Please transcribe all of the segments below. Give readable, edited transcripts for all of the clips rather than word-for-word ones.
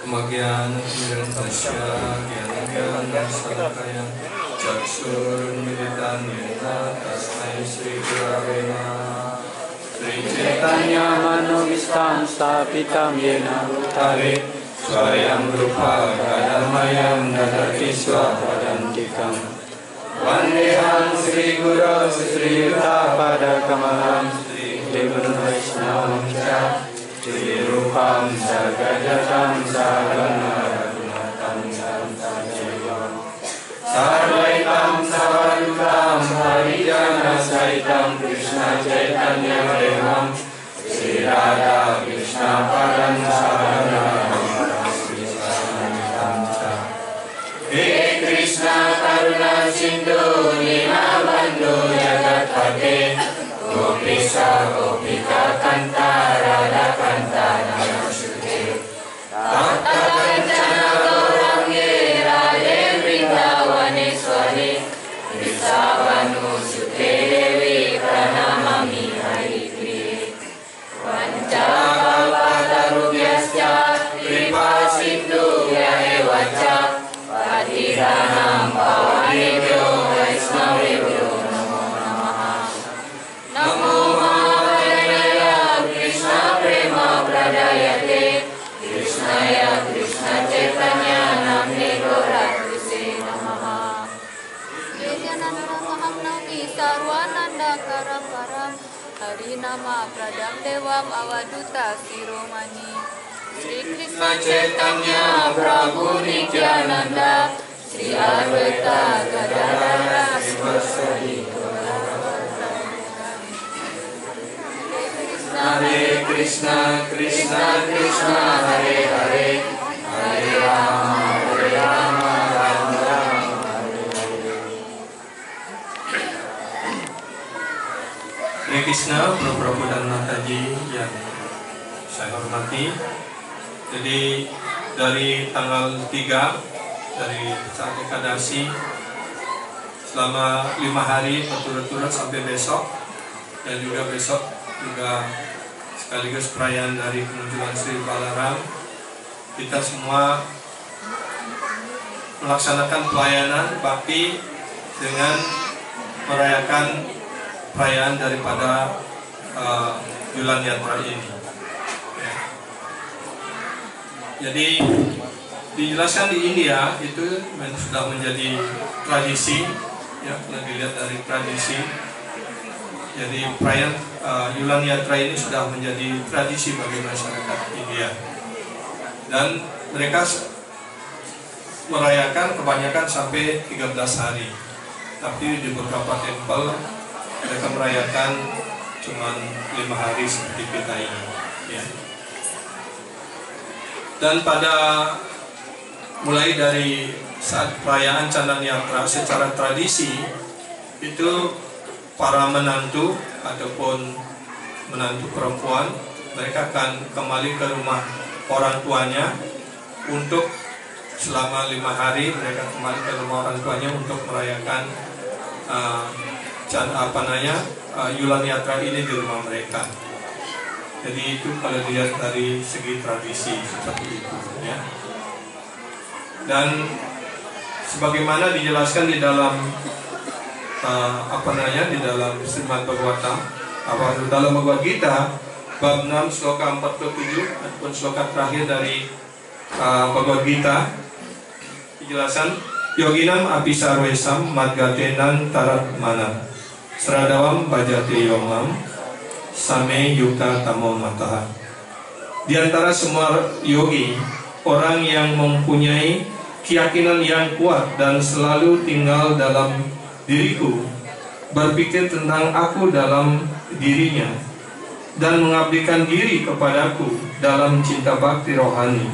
Magyan Tasya Gyan Salakaya Chakshur Militan Yena Tasmai Sri Gurave Namah. Sri Chaitanya Manovistam Stapitam Yena Bhutale Swayam Rupa Kadamayam Dadati Swapadantikam. Vandeham Sri Guru Sri Yuta Pada Kamalam Sri Guru Vaishnava Sri Rupam Sagadatam Sagana Raghunatam Sampajayavam Sarvaitam Savadutam Harijana Saitam Krishna Chaitanya Devam Sri Radha Krishna Padan Sagana Sri Saranamita. He Krishna Karuna Sindhu Nina Bandhu Jagatpate Gopisa Gopika Kanta Radha Kanta Namaste Tata Kancana Gaurange Radhe Vrindavaneshwari Vrisavanu Sute Devi Pranamami Haripriye Vancakalpatarubhyasya Kripa Sindhu Vyaevacha Patiranam Pavanebhyo Vaishnavebhyo Namo Namaha. Namo Mahadaya Krishna Prema Pradayate Krishnaya Krishna Chaitanya Namne Gauratuse Namaha. Yajananda Maham Nami Sarwananda Karam Karam Harinama Pradam Devam Avaduta Siromani Sri Krishna Chaitanya Prabhu Nityananda Sri Advaita Gadadara Sivasadi Hare Krishna Krishna Krishna Hare Hare Hare Rama Rama Rama Hare Hare. Hare Krishna, Prabhu dan Mataji yang saya hormati. Jadi dari tanggal 3 dari saat Ekadasi selama 5 hari berturut-turut sampai besok, dan juga besok juga sekaligus perayaan dari kemunculan Sri Balaram, kita semua melaksanakan pelayanan bakti dengan merayakan perayaan daripada Yulan Yatra ini. Jadi dijelaskan di India itu sudah menjadi tradisi, ya, yang dilihat dari tradisi. Jadi perayaan Yulan Yatra ini sudah menjadi tradisi bagi masyarakat India, dan mereka merayakan kebanyakan sampai 13 hari. Tapi di beberapa tempel mereka merayakan cuma 5 hari seperti kita ini, ya. Dan pada mulai dari saat perayaan Chandan Yatra secara tradisi itu para menantu ataupun menantu perempuan mereka akan kembali ke rumah orang tuanya untuk selama 5 hari mereka kembali ke rumah orang tuanya untuk merayakan Yulan Yatra ini di rumah mereka. Jadi itu kalau dilihat dari segi tradisi seperti itu, ya. Dan sebagaimana dijelaskan di dalam di dalam Srimad Bhagavatam, dalam Bhagavad Gita bab 6 sloka 47 ataupun sloka terakhir dari Bhagavad Gita, dijelaskan Yoginam api sarvesam madgatenan tarat mana Sradawam bhajate yomam Same yuka tamo mataha. Di antara semua yogi, orang yang mempunyai keyakinan yang kuat dan selalu tinggal dalam diriku, berpikir tentang aku dalam dirinya, dan mengabdikan diri kepadaku dalam cinta bakti rohani,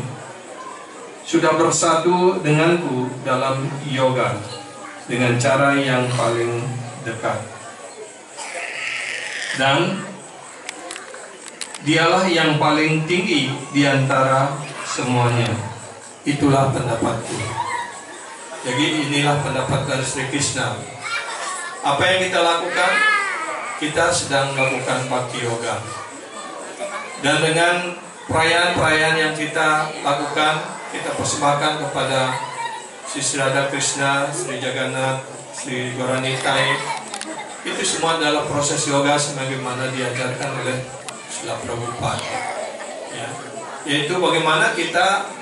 sudah bersatu denganku dalam yoga dengan cara yang paling dekat. Dan dialah yang paling tinggi di antara semuanya. Itulah pendapatku. Jadi inilah pendapat dari Sri Krishna. Apa yang kita lakukan? Kita sedang melakukan bhakti yoga. Dan dengan perayaan-perayaan yang kita lakukan, kita persembahkan kepada Sri Radha Krishna, Sri Jagannath, Sri Gauranitai, itu semua adalah proses yoga sebagaimana diajarkan oleh Srila Prabhupada. Ya. Yaitu bagaimana kita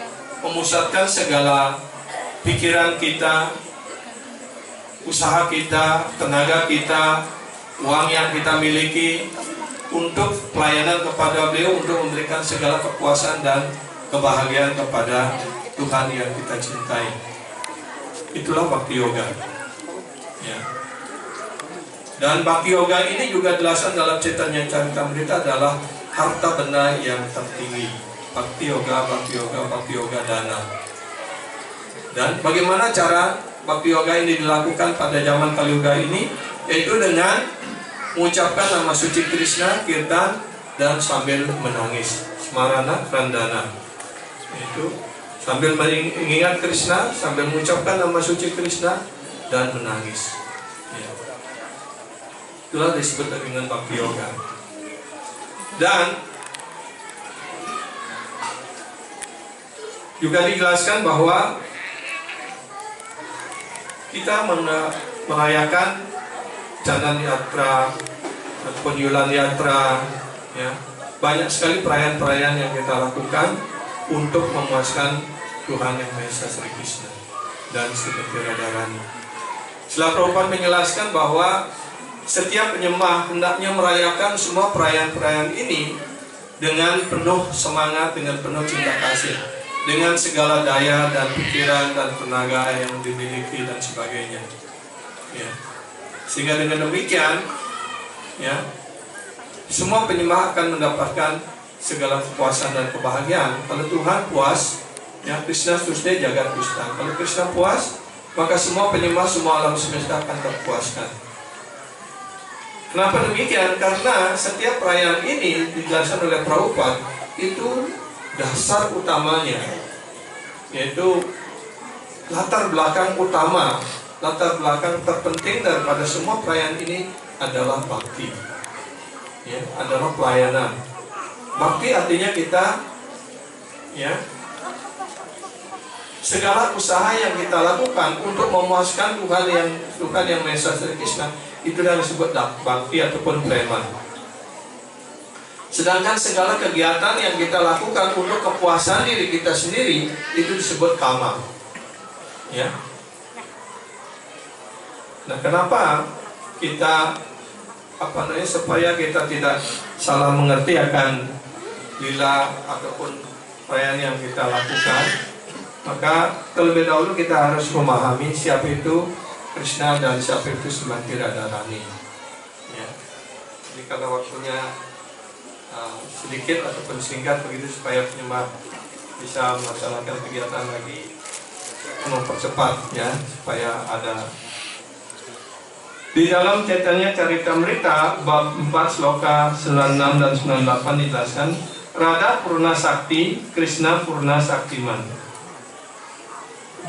memusatkan segala pikiran kita, usaha kita, tenaga kita, uang yang kita miliki untuk pelayanan kepada beliau, untuk memberikan segala kepuasan dan kebahagiaan kepada Tuhan yang kita cintai. Itulah Bhakti Yoga. Ya. Dan Bhakti Yoga ini juga dijelaskan dalam Chaitanya Charitamrita adalah harta benda yang tertinggi. Bhakti Yoga, Bhakti Yoga, Bhakti Yoga Dana. Dan bagaimana cara Bhakti Yoga ini dilakukan pada zaman Kali Yuga ini? Yaitu dengan mengucapkan nama suci Krishna, kirtan, dan sambil menangis. Smarana Randana. Itu sambil mengingat Krishna, sambil mengucapkan nama suci Krishna, dan menangis. Ya. Itulah disebut dengan Bhakti Yoga. Dan juga dijelaskan bahwa kita merayakan Janan Yatra ataupun Yulan Yatra, ya, banyak sekali perayaan-perayaan yang kita lakukan untuk memuaskan Tuhan Yang Maha Esa Sri Krishna dan Srimati Radharani. Srila Prabhupada menjelaskan bahwa setiap penyembah hendaknya merayakan semua perayaan-perayaan ini dengan penuh semangat, dengan penuh cinta kasih, dengan segala daya dan pikiran dan tenaga yang dimiliki dan sebagainya. Ya. Sehingga dengan demikian, ya, semua penyembah akan mendapatkan segala kepuasan dan kebahagiaan. Kalau Tuhan puas, ya, Krishna Susde Jagat Krishna. Kalau Krishna puas, maka semua penyembah, semua alam semesta akan terpuaskan. Kenapa demikian? Karena setiap perayaan ini dijelaskan oleh Prabhupada itu dasar utamanya, yaitu latar belakang utama, latar belakang terpenting daripada semua perayaan ini adalah bakti, ya, adalah pelayanan. Bakti artinya kita, ya, segala usaha yang kita lakukan untuk memuaskan Tuhan yang Maha Esa Sri Krishna, itu yang disebut bakti ataupun prema. Sedangkan segala kegiatan yang kita lakukan untuk kepuasan diri kita sendiri, itu disebut kama. Ya. Nah, kenapa kita supaya kita tidak salah mengerti akan lila ataupun perayaan yang kita lakukan, maka terlebih dahulu kita harus memahami siapa itu Krishna dan siapa itu Srimati Radharani. Ya. Jadi kalau waktunya sedikit ataupun singkat begitu supaya penyembah bisa melaksanakan kegiatan lagi, mempercepat, ya, supaya ada. Di dalam Chaitanya Charitamrita bab 4 sloka 96 dan 98 dijelaskan Radha Purna Sakti, Krishna Purna Saktiman.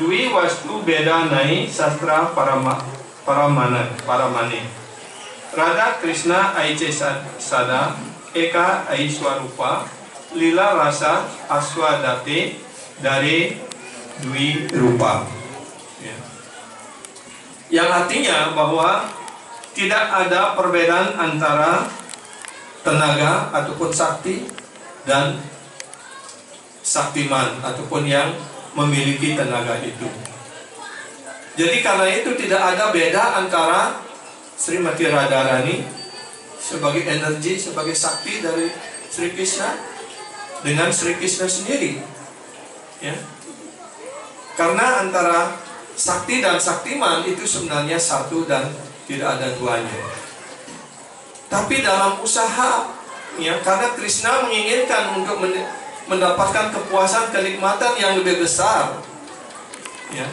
Dwi Wastu Beda Nai Sastra Paramane. Radha Krishna Aiche Sada Eka Aiswarupa Lila Rasa Aswadate Dari Dwi Rupa. Ya. Yang artinya bahwa tidak ada perbedaan antara tenaga ataupun sakti dan saktiman ataupun yang memiliki tenaga itu. Jadi karena itu tidak ada beda antara Srimati Radharani sebagai energi, sebagai sakti dari Sri Krishna dengan Sri Krishna sendiri. Ya. Karena antara sakti dan saktiman itu sebenarnya satu dan tidak ada duanya. Tapi dalam usaha, ya, karena Krishna menginginkan untuk mendapatkan kepuasan, kenikmatan yang lebih besar, ya.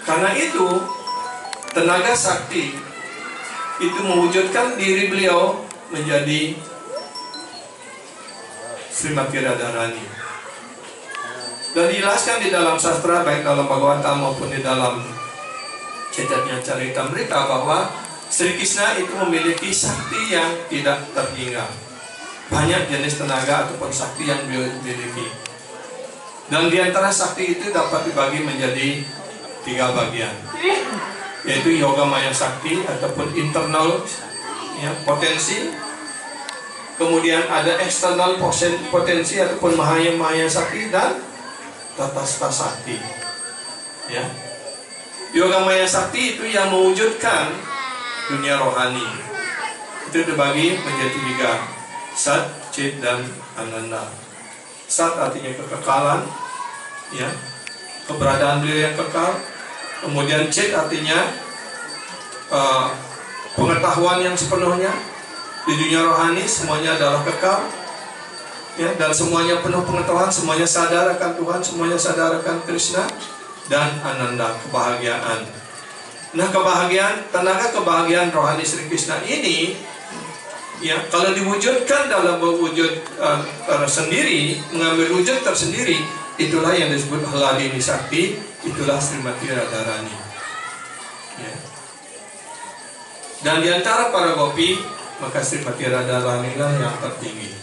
Karena itu tenaga sakti itu mewujudkan diri beliau menjadi Srimati Radharani. Dan dijelaskan di dalam sastra, baik dalam Bhagavatam maupun di dalam Chaitanya Charitamrita, bahwa Sri Krishna itu memiliki sakti yang tidak terhingga. banyak jenis tenaga ataupun sakti yang beliau miliki. Dan di antara sakti itu dapat dibagi menjadi 3 bagian, yaitu yoga maya sakti ataupun internal ya, potensi. Kemudian ada eksternal potensi ataupun maya sakti dan tatasta sakti. Ya. Yoga maya sakti itu yang mewujudkan dunia rohani. Itu dibagi menjadi 3, Sat, Chit, dan Ananda. Sat artinya kekekalan, ya, keberadaan beliau yang kekal. Kemudian Chit artinya pengetahuan yang sepenuhnya di dunia rohani, semuanya adalah kekal, ya, dan semuanya penuh pengetahuan, semuanya sadar akan Tuhan, semuanya sadar akan Krishna. Dan Ananda, kebahagiaan. Nah, tenaga kebahagiaan rohani Sri Krishna ini, ya, kalau diwujudkan dalam wujud tersendiri, mengambil wujud tersendiri, itulah yang disebut Hladini Sakti, itulah Srimati Radharani. Ya. Dan diantara para gopi, maka Srimati Radharani lah yang tertinggi.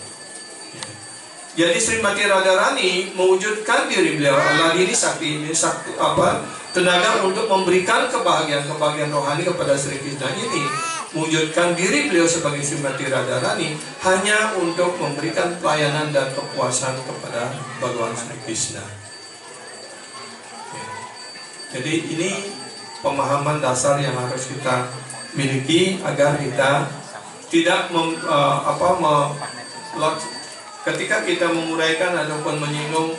Ya. Jadi Srimati Radharani mewujudkan diri beliau, Hladini Sakti ini tenaga untuk memberikan kebahagiaan rohani kepada Sri Krishna ini. Mewujudkan diri beliau sebagai Srimati Radharani hanya untuk memberikan pelayanan dan kepuasan kepada Bhagawan Sri Krishna. Jadi ini pemahaman dasar yang harus kita miliki agar kita tidak ketika kita menguraikan ataupun menyinggung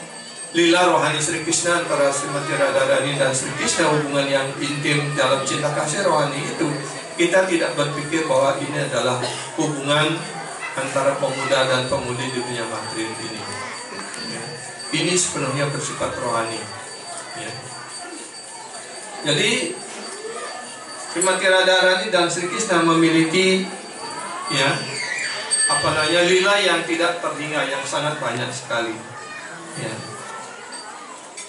lila rohani Sri Krishna antara Srimati Radharani dan Sri Krishna, hubungan yang intim dalam cinta kasih rohani itu, kita tidak berpikir bahwa ini adalah hubungan antara pemuda dan pemudi di dunia materi ini. Ya. Ini sepenuhnya bersifat rohani. Ya. Jadi Srimati Radharani dan Sri Krishna memiliki, ya, lila yang tidak terhingga, yang sangat banyak sekali. Ya.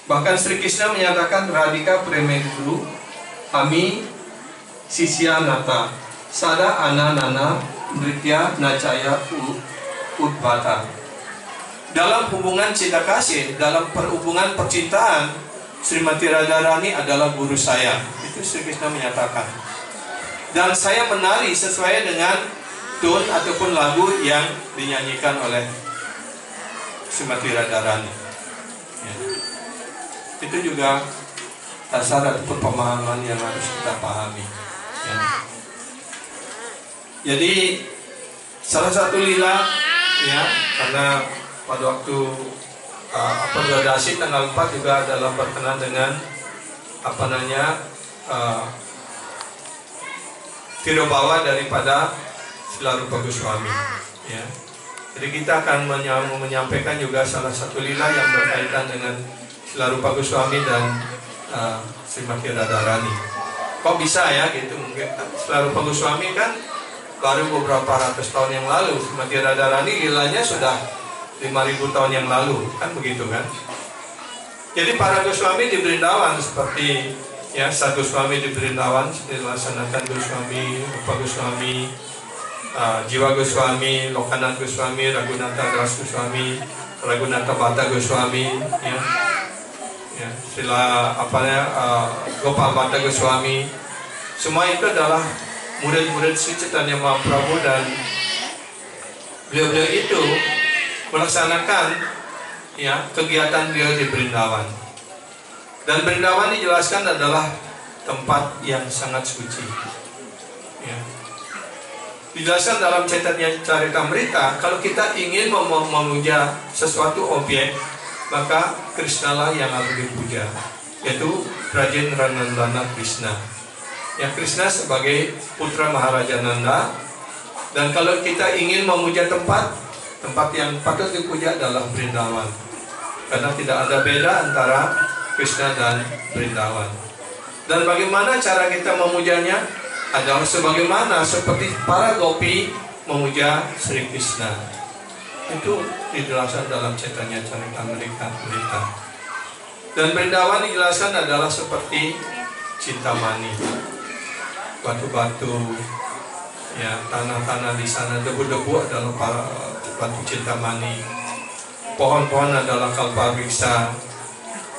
Bahkan Sri Krishna menyatakan Radhika Premeguru Ami Sisya Nata Sada Ananana Nritya Nacaya Udbata. Dalam hubungan cinta kasih, dalam perhubungan percintaan, Srimati Radharani adalah guru saya. Itu Sri Krishna menyatakan. Dan saya menari sesuai dengan tune ataupun lagu yang dinyanyikan oleh Srimati Radharani. Ya. Itu juga dasar ataupun pemahaman yang harus kita pahami. Ya. Jadi salah satu lila, ya, karena pada waktu Dwadasi tanggal 4 juga adalah berkenan dengan Tirobawa daripada Srila Rupa Goswami. Ya. Jadi kita akan menyampaikan juga salah satu lila yang berkaitan dengan Srila Rupa Goswami dan Srimati Radharani. Kok bisa ya gitu? Mungkin Srila Rupa Goswami kan baru beberapa ratus tahun yang lalu. Srimati Radharani lilanya sudah 5.000 tahun yang lalu, kan begitu kan? Jadi para Goswami di Brindawan seperti, ya, Sat Goswami di Brindawan dilaksanakan Goswami, Rupa Goswami, Jiwa Goswami, Lokanath Goswami, Raghunatha Das Goswami, Raghunatha Bhatta Goswami, ya, ya, Gopal Bhatta Goswami. Semua itu adalah murid-murid Sri Chaitanya Mahaprabhu, dan beliau-beliau itu melaksanakan, ya, kegiatan beliau di Brindawan. Dan Brindawan dijelaskan adalah tempat yang sangat suci. Ya. Dijelaskan dalam Chaitanya Charitamrita, kalau kita ingin memuja sesuatu objek, maka Krishna lah yang harus dipuja, yaitu Rajendranandana Krishna. Ya, Krishna sebagai putra Maharaja Nanda. Dan kalau kita ingin memuja tempat yang patut dipuja adalah Brindawan, karena tidak ada beda antara Krishna dan Brindawan. Dan bagaimana cara kita memujanya adalah sebagaimana seperti para gopi memuja Sri Krishna. Itu dijelaskan dalam Chaitanya Charitamrita. Dan Brindawan dijelaskan adalah seperti Cintamani, batu-batu, ya, tanah-tanah di sana, debu-debu adalah para batu cintamani, pohon-pohon adalah kalpabiksa,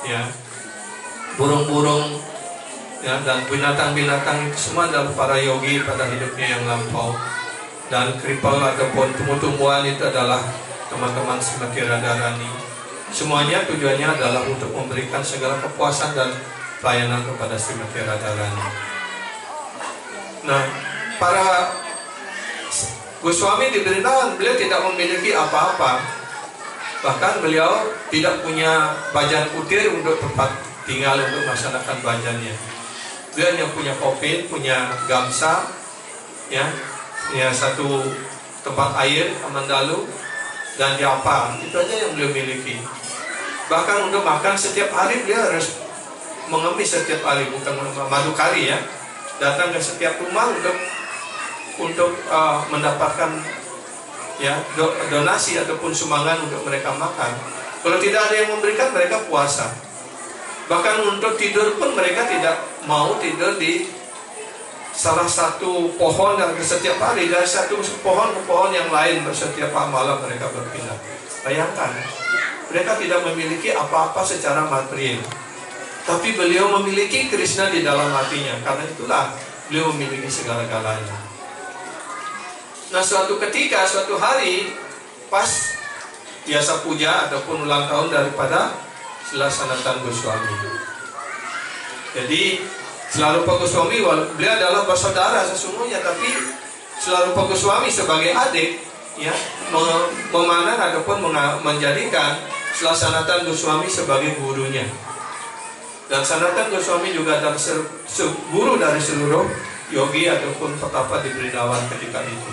ya, burung-burung, ya, dan binatang-binatang itu semua adalah para yogi pada hidupnya yang lampau. Dan kripal ataupun tumbuh-tumbuhan itu adalah teman-teman Srimati Radharani. Semuanya tujuannya adalah untuk memberikan segala kepuasan dan pelayanan kepada Srimati Radharani. Nah, para Goswami di Vrindavan, beliau tidak memiliki apa-apa. Bahkan beliau tidak punya bajan utir untuk tempat tinggal untuk melaksanakan bajannya. Beliau hanya punya kopin, punya gamsa, ya, satu tempat air, amandalu, dan japa. Itu aja yang beliau miliki. Bahkan untuk makan setiap hari beliau harus mengemis setiap hari, bukan madu kari, ya. Datang ke setiap rumah untuk mendapatkan, ya, donasi ataupun sumbangan untuk mereka makan. Kalau tidak ada yang memberikan, mereka puasa. Bahkan untuk tidur pun mereka tidak mau tidur di salah satu pohon yang setiap hari, dari satu pohon ke pohon yang lain, setiap malam mereka berpindah. Bayangkan, mereka tidak memiliki apa-apa secara material, tapi beliau memiliki Krishna di dalam hatinya. Karena itulah beliau memiliki segala-galanya. Nah, suatu ketika, suatu hari, pas biasa puja ataupun ulang tahun daripada Srila Sanatana Goswami. Jadi Srila Rupa Goswami, beliau adalah bersaudara sesungguhnya, tapi Srila Rupa Goswami sebagai adik, ya, memandang ataupun menjadikan Srila Sanatana Goswami sebagai gurunya. Dan Sanatana Goswami juga adalah guru dari seluruh yogi ataupun petapa di Vrindavan ketika itu.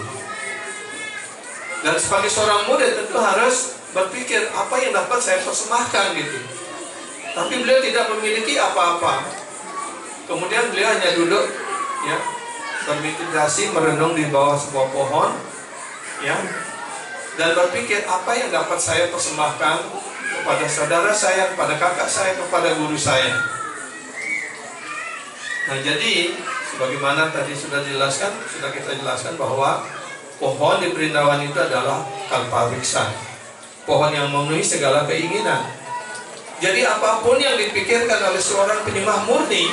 Dan sebagai seorang murid tentu harus berpikir apa yang dapat saya persembahkan gitu. Tapi beliau tidak memiliki apa-apa. Kemudian beliau hanya duduk, ya, bermeditasi, merenung di bawah sebuah pohon, ya, dan berpikir apa yang dapat saya persembahkan kepada saudara saya, kepada kakak saya, kepada guru saya. Nah, jadi sebagaimana tadi sudah kita jelaskan bahwa pohon di Vrindavan itu adalah kalpavriksha, pohon yang memenuhi segala keinginan. Jadi apapun yang dipikirkan oleh seorang penyembah murni,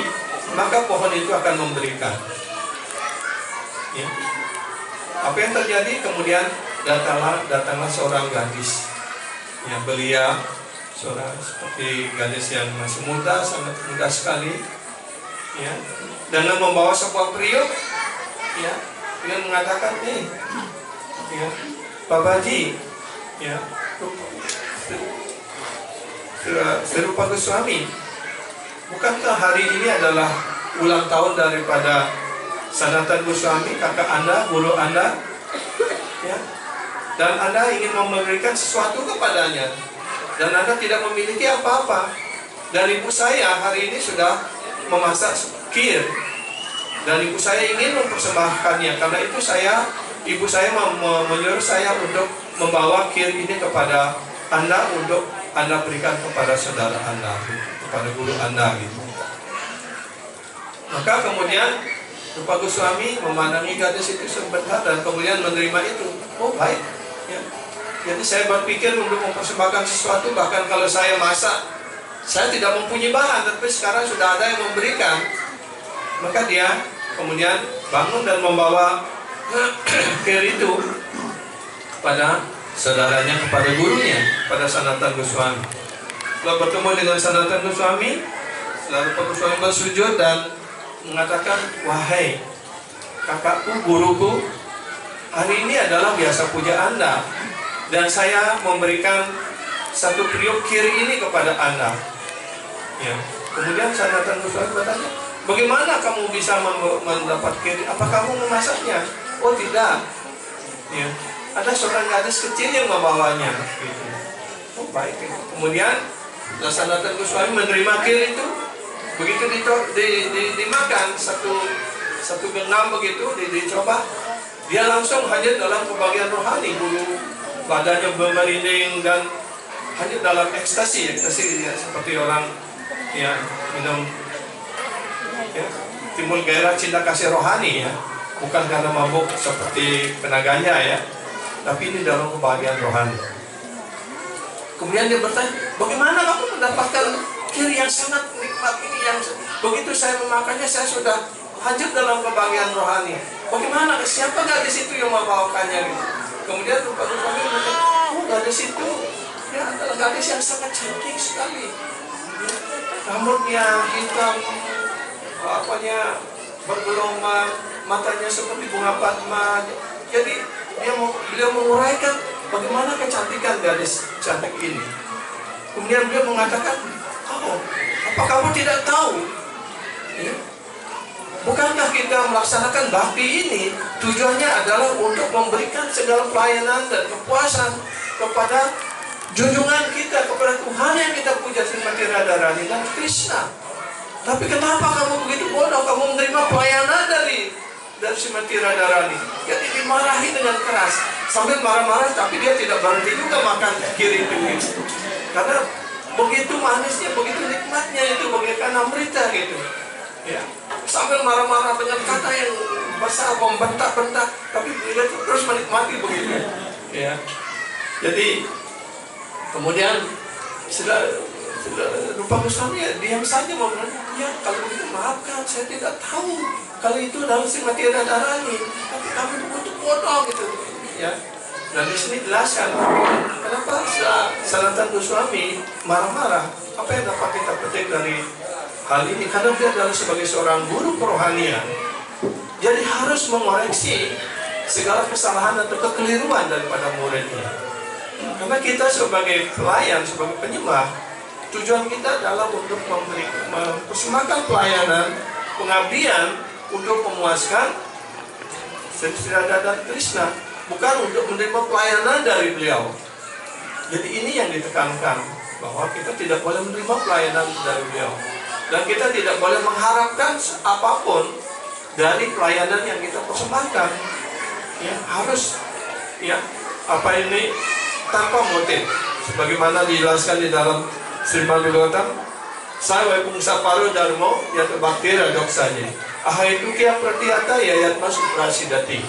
maka pohon itu akan memberikan, ya. Apa yang terjadi? Kemudian datanglah seorang gadis, ya, belia, seorang seperti gadis yang masih muda, sangat muda sekali, ya, dengan membawa sebuah periuk, ya. Dia mengatakan, nih, ya, Babaji, ya, Rupa Goswami, bukankah hari ini adalah ulang tahun daripada Sanatana Goswami, kakak Anda, guru Anda, ya, dan Anda ingin memberikan sesuatu kepadanya, dan Anda tidak memiliki apa-apa. Dan ibu saya hari ini sudah memasak kir, dan ibu saya ingin mempersembahkannya. Karena itu ibu saya menyuruh saya untuk membawa kir ini kepada Anda, untuk Anda berikan kepada saudara Anda, kepada guru Anda gitu. Maka kemudian Rupa Goswami memandangi gadis itu sebentar dan kemudian menerima itu. Oh, baik, ya. Jadi saya berpikir untuk mempersembahkan sesuatu, bahkan kalau saya masak, saya tidak mempunyai bahan, tapi sekarang sudah ada yang memberikan. Maka dia kemudian bangun dan membawa kir itu kepada saudaranya, kepada gurunya, kepada Sanatana Goswami. Setelah bertemu dengan Sanatana Goswami, Rupa Goswami bersujud dan mengatakan, wahai kakakku, guruku, hari ini adalah biasa puja Anda, dan saya memberikan satu periuk kir ini kepada Anda, ya. Kemudian Sanatana Goswami bertanya, bagaimana kamu bisa mendapat kir? Apa kamu memasaknya? Oh, tidak, ya. Ada seorang gadis kecil yang membawanya gitu. Oh, baik. Kemudian Sanatana Goswami menerima kir itu. Begitu dimakan satu genggam begitu, dicoba, dia langsung hanyut dalam kebahagiaan rohani. Bulu badannya bermerinding dan hanyut dalam ekstasi, ya, seperti orang, ya, minum, ya, timbul gairah cinta kasih rohani, ya, bukan karena mabuk seperti penaganya, ya. tapi ini dalam kebahagiaan rohani. Kemudian dia bertanya, bagaimana kamu mendapatkan kir yang sangat nikmat ini, yang begitu saya memakannya saya sudah hancur dalam kebahagiaan rohani. Bagaimana? Siapa gadis itu yang membawakannya? Gitu. Kemudian rupa-rupanya berkata, oh gadis itu ya adalah gadis yang sangat cantik sekali. Rambutnya hitam, apanya bergelombang, matanya seperti bunga padma. Jadi beliau menguraikan bagaimana kecantikan gadis cantik ini. Kemudian beliau mengatakan, oh, apa kamu tidak tahu? Ya? Bukankah kita melaksanakan bakti ini tujuannya adalah untuk memberikan segala pelayanan dan kepuasan kepada junjungan kita, kepada Tuhan yang kita puja, Srimati Radharani dan Krishna. Tapi kenapa kamu begitu bodoh? Kamu menerima pelayanan dari Srimati Radharani. Jadi dimarahi dengan keras. Sambil marah-marah, tapi dia tidak berhenti juga makan kiri itu. Karena begitu manisnya, begitu nikmatnya itu bagaikan amrita gitu. Ya. Sambil marah-marah dengan kata yang besar, membentak-bentak, tapi dia terus menikmati begitu. Ya. Jadi kemudian sudah Rupa Goswami ya diam saja, mau bilang, ya kalau begitu maafkan, saya tidak tahu kalau itu adalah Srimati Radharani, tapi kami begitu bodoh gitu. Ya. Dan di sini jelaskan kenapa Sanatana Goswami marah-marah. Apa yang dapat kita petik dari hal ini? Karena dia adalah sebagai seorang guru kerohanian, jadi harus mengoreksi segala kesalahan atau kekeliruan daripada muridnya. Karena kita sebagai pelayan, sebagai penyembah, tujuan kita adalah untuk mempersembahkan pelayanan, pengabdian untuk memuaskan Sri Radha dan Krishna, bukan untuk menerima pelayanan dari beliau. Jadi ini yang ditekankan, bahwa kita tidak boleh menerima pelayanan dari beliau, dan kita tidak boleh mengharapkan apapun dari pelayanan yang kita persembahkan. Ya, harus ya apa ini tanpa motif, sebagaimana dijelaskan di dalam Srimad Bhagavatam, saya pungsa paru dharmo yat bhakti radoksanya ahai itu kia pratiyata yayat mas prasidati.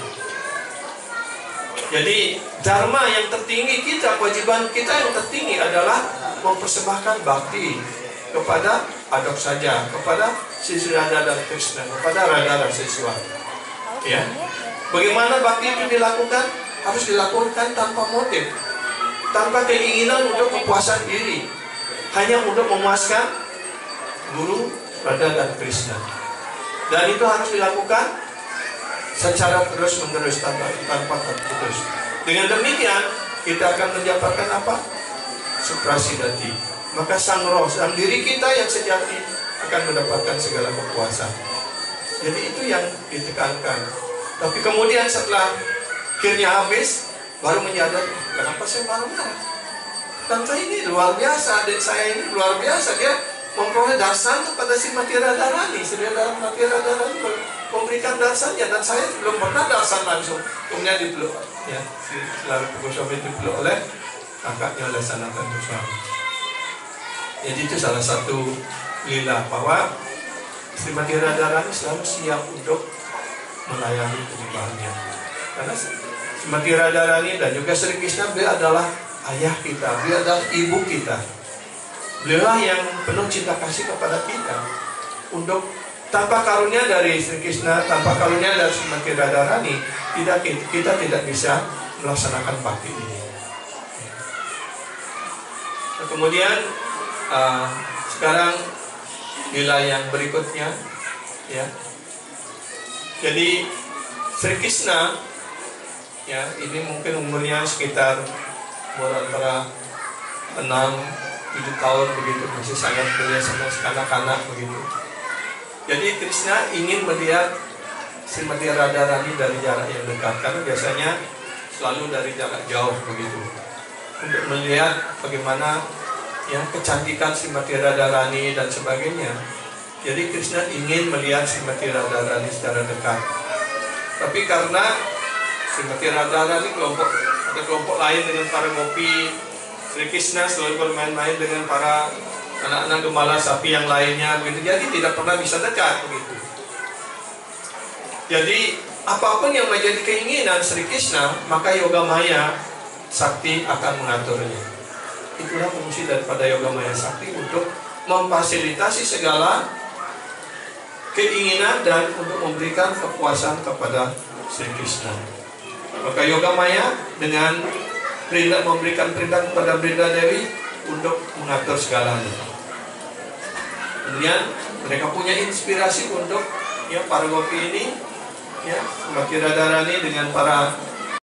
Jadi dharma yang tertinggi kita, kewajiban kita yang tertinggi adalah mempersembahkan bakti kepada adok saja, kepada Sri Radha dan Krishna, kepada Radha dan Siswa. Ya, bagaimana bakti itu dilakukan? Harus dilakukan tanpa motif, tanpa keinginan untuk kepuasan diri, hanya untuk memuaskan Guru, Radha dan Krishna. Dan itu harus dilakukan secara terus-menerus, tanpa terputus. Dengan demikian kita akan mendapatkan apa? Suprasidati. Maka sang roh, sang diri kita yang sejati akan mendapatkan segala kepuasan. Jadi itu yang ditekankan. Tapi kemudian setelah kirnya habis, baru menyadar, kenapa saya marah-marah? Tante ini luar biasa, adik saya ini luar biasa, dia memperoleh dasan kepada Srimati Radharani. Srimati Radharani memberikan dasannya, dan saya belum pernah dasan langsung. Kemudian dipeluk, ya, Sri Goswami dipeluk oleh kakaknya, oleh Sanatana Goswami. Jadi itu salah satu lila, bahwa Srimati Radharani selalu siap untuk melayani penyembahannya. Karena Srimati Radharani dan juga Sri Krishna, beliau adalah ayah kita, beliau adalah ibu kita. Beliau yang penuh cinta kasih kepada kita. Untuk tanpa karunia dari Sri Krishna, tanpa karunia dari Srimati Radharani, kita tidak bisa melaksanakan bakti ini. Nah, kemudian sekarang lila yang berikutnya, ya. Jadi Sri Krishna, ya, ini mungkin umurnya sekitar antara 6-7 tahun begitu, masih sangat belia, sangat kanak-kanak begitu. Jadi Krishna ingin melihat Srimati Radharani dari jarak yang dekat, karena biasanya selalu dari jarak jauh begitu, untuk melihat bagaimana ya kecantikan Srimati Radharani dan sebagainya. Jadi Krishna ingin melihat Srimati Radharani secara dekat. Tapi karena Srimati Radharani ada kelompok lain dengan para gopi, Sri Krishna selalu bermain-main dengan para anak-anak gembala sapi yang lainnya begitu. Jadi tidak pernah bisa dekat begitu. Jadi apapun yang menjadi keinginan Sri Krishna, maka Yoga Maya Sakti akan mengaturnya. Itulah fungsi daripada Yoga Maya Sakti, untuk memfasilitasi segala keinginan dan untuk memberikan kepuasan kepada Sri Krishna. Maka Yoga Maya dengan memberikan perintah kepada Brinda Dewi untuk mengatur segalanya. Kemudian mereka punya inspirasi untuk para gopi ini, Mbak Radharani dengan para